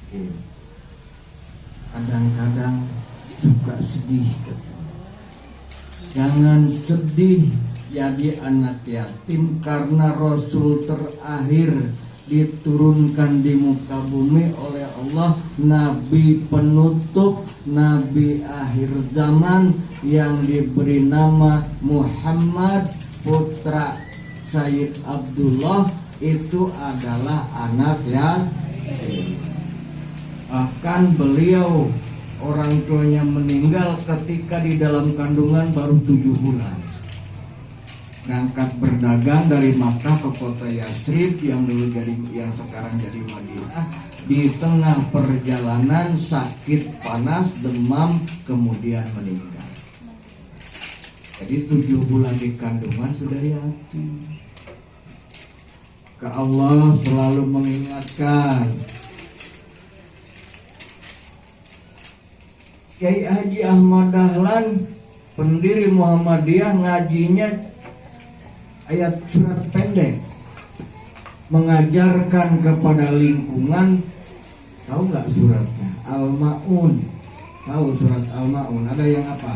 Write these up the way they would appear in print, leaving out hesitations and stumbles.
miskin. Kadang-kadang suka sedih. Jangan sedih jadi anak yatim, karena Rasul terakhir diturunkan di muka bumi oleh Allah, Nabi penutup, Nabi akhir zaman yang diberi nama Muhammad putra Sayyid Abdullah, itu adalah anak yatim. Bahkan beliau orang tuanya meninggal ketika di dalam kandungan baru 7 bulan. Berangkat berdagang dari Makkah ke kota Yastrib yang dulu yang sekarang jadi Madinah. Di tengah perjalanan sakit panas, demam, kemudian meninggal. Jadi 7 bulan di kandungan sudah yatim. Ke Allah selalu mengingatkan. Kiai Haji Ahmad Dahlan, pendiri Muhammadiyah, ngajinya ayat surat pendek, mengajarkan kepada lingkungan. Tahu nggak suratnya? Al-Ma'un. Tahu surat Al-Ma'un? Ada yang apa?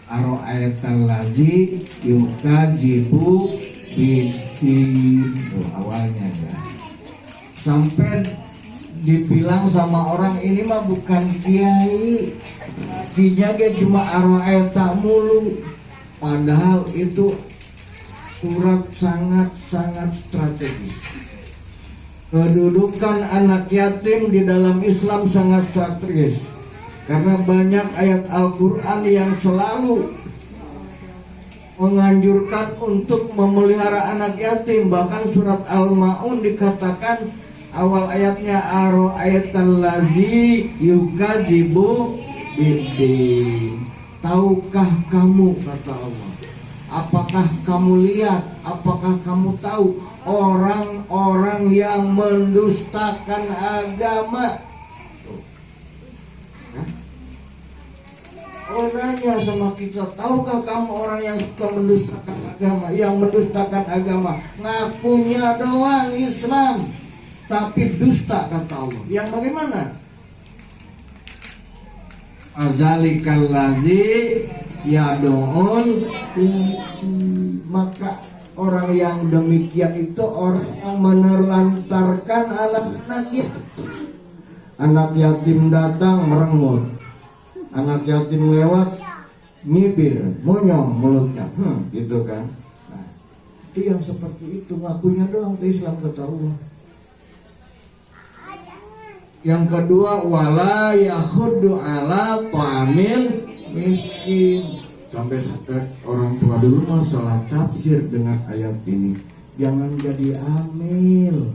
Aro'aital ladzi yukadzibu bidin. Awalnya ya. Sampai dibilang sama orang, ini mah bukan kiai, kinya dia cuma aro'aita mulu. Padahal itu surat sangat-sangat strategis. Kedudukan anak yatim di dalam Islam sangat strategis, karena banyak ayat Al-Quran yang selalu menganjurkan untuk memelihara anak yatim. Bahkan surat Al-Ma'un dikatakan awal ayatnya aro'aital ladzi yukadzibu bidin. Tahukah kamu, kata Allah, apakah kamu lihat, apakah kamu tahu orang-orang yang mendustakan agama? Oh, nanya sama kita, tahukah kamu orang yang suka mendustakan agama? Yang mendustakan agama ngakunya doang Islam, tapi dusta, kata Allah. Yang bagaimana? Azalikal ladzi yad'un, maka orang yang demikian itu orang yang menelantarkan anak-anak yatim. Anak yatim datang merengut, anak yatim lewat ngibir, monyong mulutnya, gitu kan. Nah, itu yang seperti itu ngakunya doang ke Islam, kata Allah. Yang kedua, wala yakhuddu ala ta'amil miskin. Sampai orang tua dulu mau salah tafsir dengan ayat ini. Jangan jadi amil.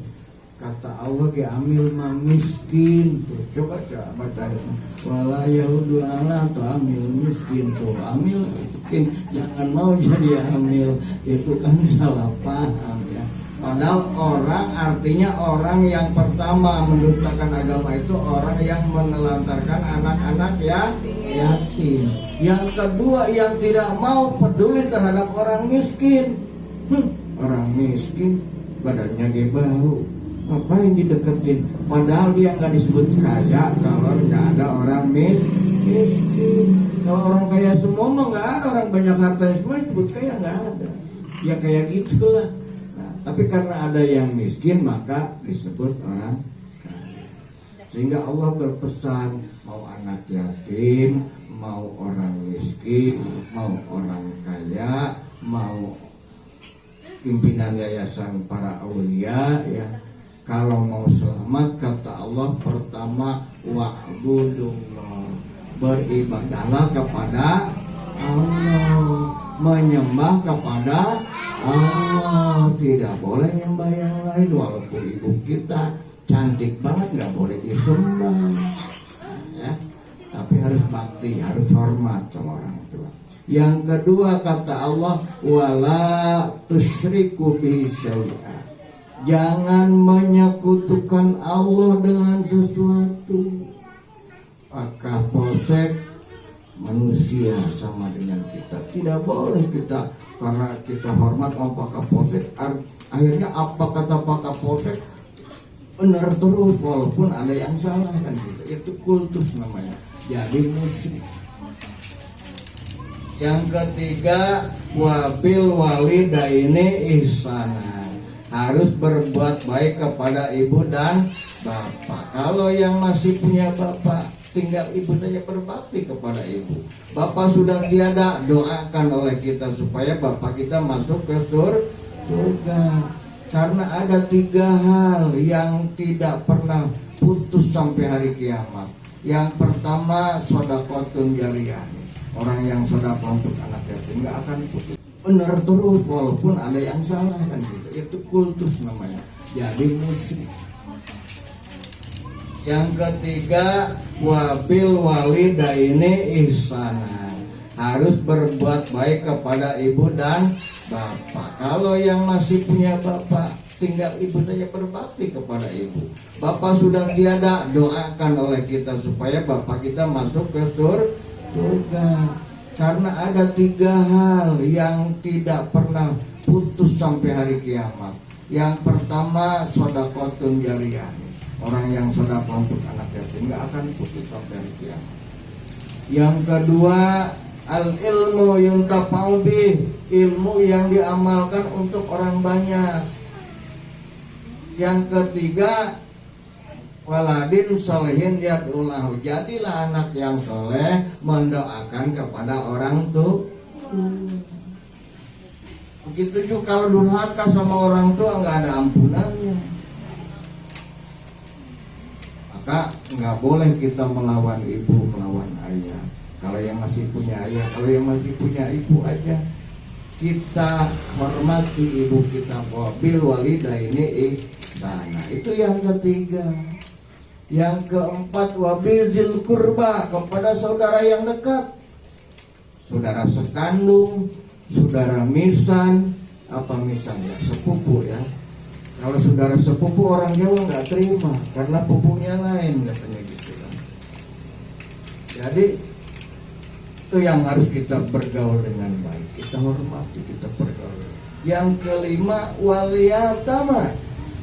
Kata Allah, ke amil mah miskin. Tuh, coba baca itu. Wala yakhuddu ala ta'amil miskin. Tuh, amil miskin. Jangan mau jadi amil. Itu kan salah paham ya. Padahal orang, artinya orang yang pertama mendustakan agama itu orang yang menelantarkan anak-anak yatim. Yang kedua, yang tidak mau peduli terhadap orang miskin. Orang miskin badannya gede bau, ngapain dideketin? Padahal dia nggak disebut kaya kalau nggak ada orang miskin. Kalau orang kaya semua mah nggak ada, orang banyak harta semua disebut kaya, nggak ada. Ya kayak gitulah. Tapi karena ada yang miskin maka disebut orang kaya. Sehingga Allah berpesan, mau anak yatim, mau orang miskin, mau orang kaya, mau pimpinan yayasan para aulia ya, kalau mau selamat, kata Allah, pertama wa'budullah, beribadahlah kepada Allah, menyembah kepada Allah, tidak boleh nyembah yang lain. Walaupun ibu kita cantik banget, nggak boleh disembah ya. Tapi harus bakti, harus hormat sama orang tua. Yang kedua, kata Allah, wala tusyriku bihi syai'a, jangan menyekutukan Allah dengan sesuatu. Apakah polsek manusia sama dengan kita? Tidak boleh kita karena kita hormat sama Pak Kapolsek, akhirnya apa kata Pak Kapolsek benar terus walaupun ada yang salah kan gitu. Itu kultus namanya. Jadi musrik. Yang ketiga, wabil walidaini ihsana. Harus berbuat baik kepada ibu dan bapak. Kalau yang masih punya bapak, tinggal ibu saja berbakti kepada ibu. Bapak sudah tiada, doakan oleh kita supaya bapak kita masuk ke surga. Karena ada 3 hal yang tidak pernah putus sampai hari kiamat. Yang pertama, sodaqotun jariyah. Orang yang sedekah untuk anak yatim nggak akan putus. Benar terus walaupun ada yang salah kan gitu. Itu kultus namanya. Jadi musrik. Yang ketiga, wabil walidaini ihsana. Harus berbuat baik kepada ibu dan bapak. Kalau yang masih punya bapak, tinggal ibu saja berbakti kepada ibu. Bapak sudah tiada, doakan oleh kita supaya bapak kita masuk ke surga. Karena ada 3 hal yang tidak pernah putus sampai hari kiamat. Yang pertama, sodaqotun jariyah. Orang yang sedekah untuk anak yatim nggak akan putus sampai hari kiamat. Yang kedua, al ilmu yuntafa'u bih. Ilmu yang diamalkan untuk orang banyak. Yang ketiga, waladin solehin yad'ulahu. Jadilah anak yang soleh, mendoakan kepada orang tua. Begitu juga kalau durhaka sama orang tua nggak ada ampunannya. Maka nggak boleh kita melawan ibu, melawan ayah. Kalau yang masih punya ayah, kalau yang masih punya ibu aja, kita hormati ibu kita. Wabil walidaini ihsana. Itu yang ketiga. Yang keempat, wabil zil kurba, kepada saudara yang dekat, saudara sekandung, saudara misan, apa misalnya sepupu ya. Kalau saudara sepupu orang Jawa nggak terima karena pupunya lain katanya gitu kan. Jadi itu yang harus kita bergaul dengan baik, kita hormati, kita bergaul. Yang kelima, waliyatama.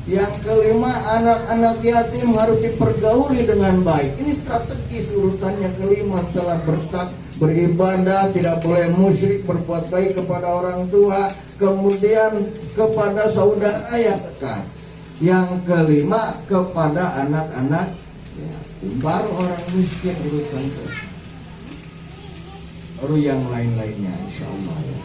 Yang kelima, anak-anak yatim harus dipergauli dengan baik. Ini strategis urutannya kelima. Setelah beribadah, tidak boleh musyrik, berbuat baik kepada orang tua, kemudian kepada saudara yang dekat. Yang kelima, kepada anak-anak yatim. Baru orang miskin urutan itu. Baru yang lain-lainnya insya Allah ya.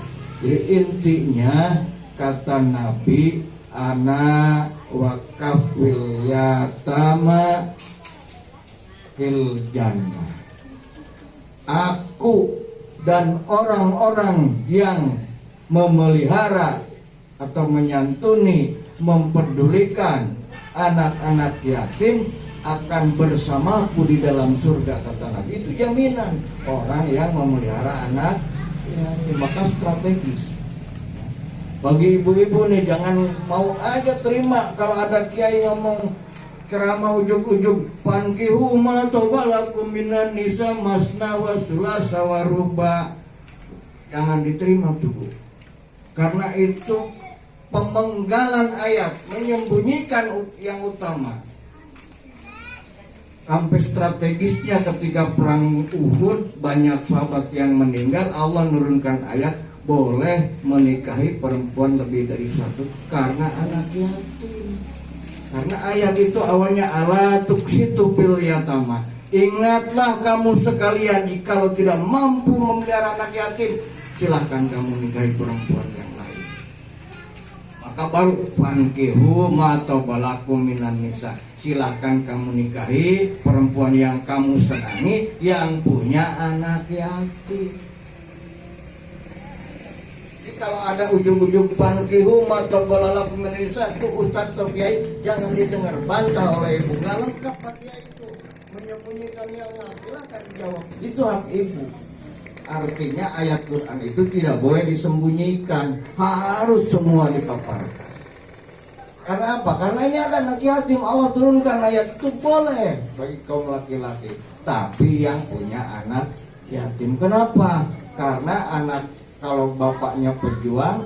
Jadi intinya kata Nabi, anak wakafil yatama fil jannah. Aku dan orang-orang yang memelihara atau menyantuni, memperdulikan anak-anak yatim akan bersamaku di dalam surga, kata Nabi. Itu jaminan orang yang memelihara anak yatim. Maka strategis bagi ibu-ibu nih, jangan mau aja terima kalau ada kiai ngomong ceramah ujug-ujug, fankihu ma tobalakum minan nisa masna wa sulasa wa ruba. Jangan diterima tuh Bu. Karena itu pemenggalan ayat, menyembunyikan yang utama. Sampai strategisnya ketika perang Uhud banyak sahabat yang meninggal, Allah nurunkan ayat boleh menikahi perempuan lebih dari satu karena anak yatim. Karena ayat itu awalnya ala tuksitu bil yatama. Ingatlah kamu sekalian, jikalau tidak mampu memelihara anak yatim, silahkan kamu nikahi perempuan yang lain. Maka baru fankihu ma tobalakum minan nisa. Silahkan kamu nikahi perempuan yang kamu senangi, yang punya anak yatim. Kalau ada ujung-ujung fankihu ma tobalakum minan nisa, itu Ustadz atau Kiai jangan didengar, bantah oleh ibu. Nggak lengkap hatinya itu, menyembunyikan yang silahkan jawab. Itu hak ibu. Artinya ayat Quran itu tidak boleh disembunyikan, harus semua dipaparkan. Karena apa? Karena ini ada anak yatim, Allah turunkan ayat itu boleh bagi kaum laki-laki, tapi yang punya anak yatim. Kenapa? Karena anak, kalau bapaknya pejuang,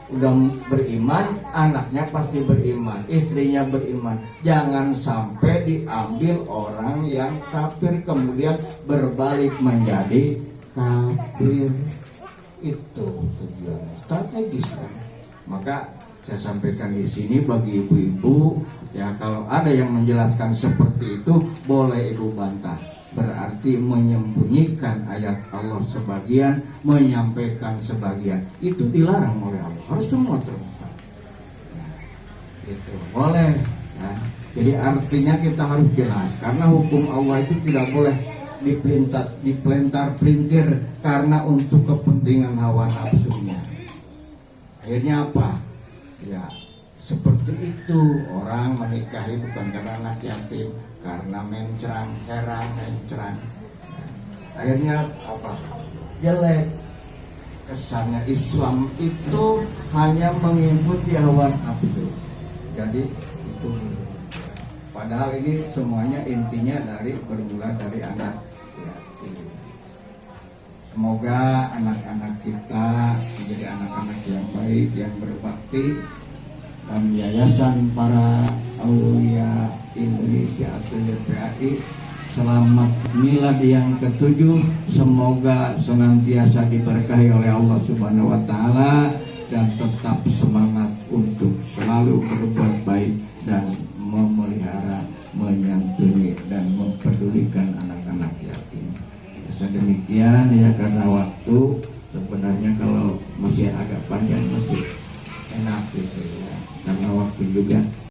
udah beriman, anaknya pasti beriman, istrinya beriman. Jangan sampai diambil orang yang kafir kemudian berbalik menjadi kafir. Itu tujuannya, strategis kan. Maka saya sampaikan di sini bagi ibu-ibu, ya kalau ada yang menjelaskan seperti itu boleh ibu bantah. Berarti menyembunyikan ayat Allah sebagian, menyampaikan sebagian. Itu dilarang oleh Allah. Harus semua terbuka. Nah, itu boleh. Ya. Jadi artinya kita harus jelas. Karena hukum Allah itu tidak boleh dipelintar-pelintir karena untuk kepentingan hawa nafsunya. Akhirnya apa? Ya seperti itu, orang menikahi bukan karena anak yatim, karena mencrang, heran, mencrang. Akhirnya apa? Jelek. Kesannya Islam itu hanya mengikuti hawa nafsu. Jadi itu. Padahal ini semuanya intinya bermula dari anak yatim. Semoga anak-anak kita menjadi anak-anak yang baik, yang berbakti. Dan Yayasan Para Aulia Indonesia atau YPAI selamat milad yang ke-7. Semoga senantiasa diberkahi oleh Allah Subhanahu wa taala dan tetap semangat untuk selalu berbuat baik dan memelihara, menyantuni dan mempedulikan anak-anak yatim. Sedemikian ya, karena waktu sebenarnya kalau masih agak panjang masih enak gitu ya, karena waktu juga